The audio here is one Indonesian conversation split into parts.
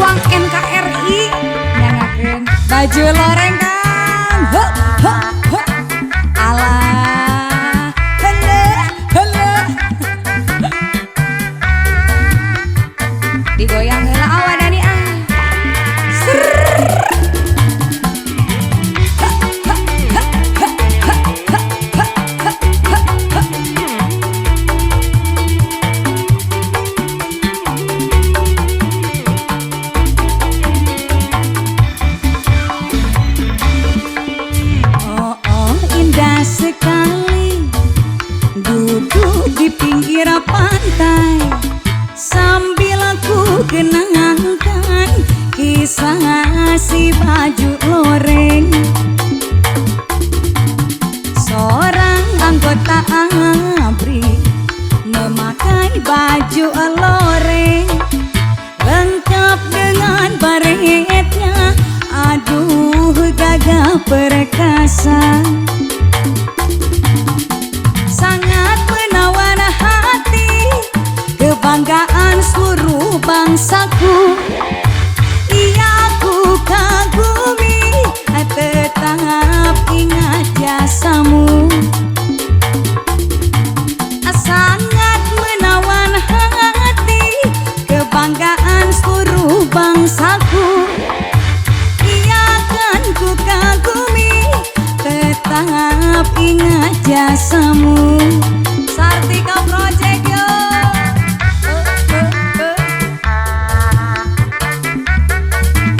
pejuang NKRI nyangakeun baju loreng Kang. He he he. Alah, hele hele. Digoyang heula awan Dani ah. Sekali duduk di pinggir pantai sambil aku kenangkan kisah si baju loreng. Seorang anggota ABRI memakai baju loreng lengkap dengan baretnya, aduh gagah perkasa. Sangat menawan hati, kebanggaan seluruh bangsaku. Ia ku kagumi, tetap ingat jasamu. Sangat menawan hati, kebanggaan seluruh bangsaku. Ia kan ku kagumi, tetap ingat jasamu. Sartika Project yo.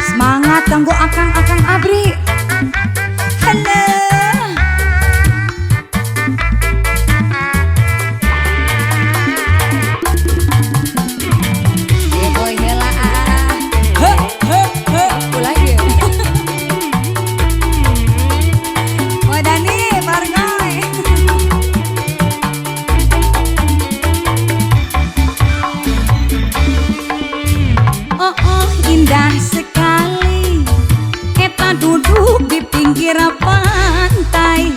Semangat kanggo akang-akang ABRI. Halo. Boy heula. He he he. Ulah ge. Wadani Bargoy. Oh indah sekali eta duduk di pinggir pantai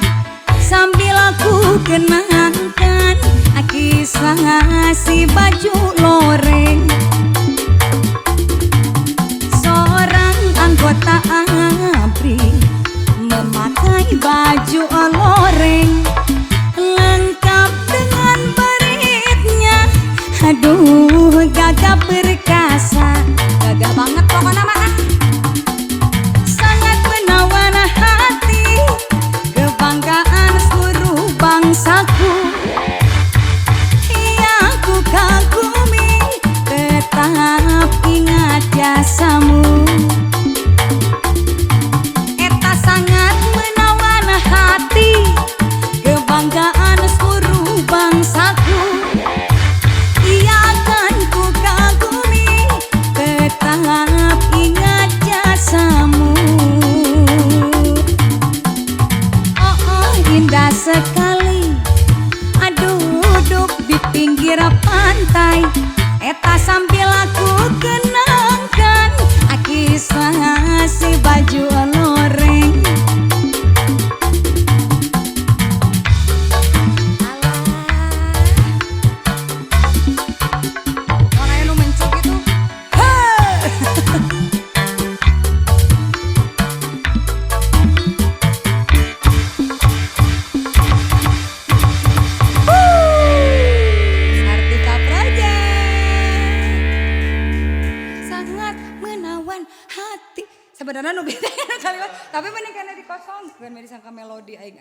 sambil aku kenangkan kisah si baju loreng. Seorang anggota ABRI memakai baju loreng lengkap dengan baretnya, aduh gagah perkasa. Gagah banget pokoknya mah. Sangat menawan hati, kebanggaan seluruh bangsaku. Ia ku kagumi, tetap ingat jasamu. Eta sangat menawan hati, kebanggaan seluruh bangsaku. Ia kan ku kagumi, tetap ingat jasamu. Oh indah sekali, aduh duduk di pinggir pantai eta sambil aku kenangkan kisah si baju loreng. Sebenarnya nu beda kalimat, tapi mending karena dikosong, bukan disangka melodi aing.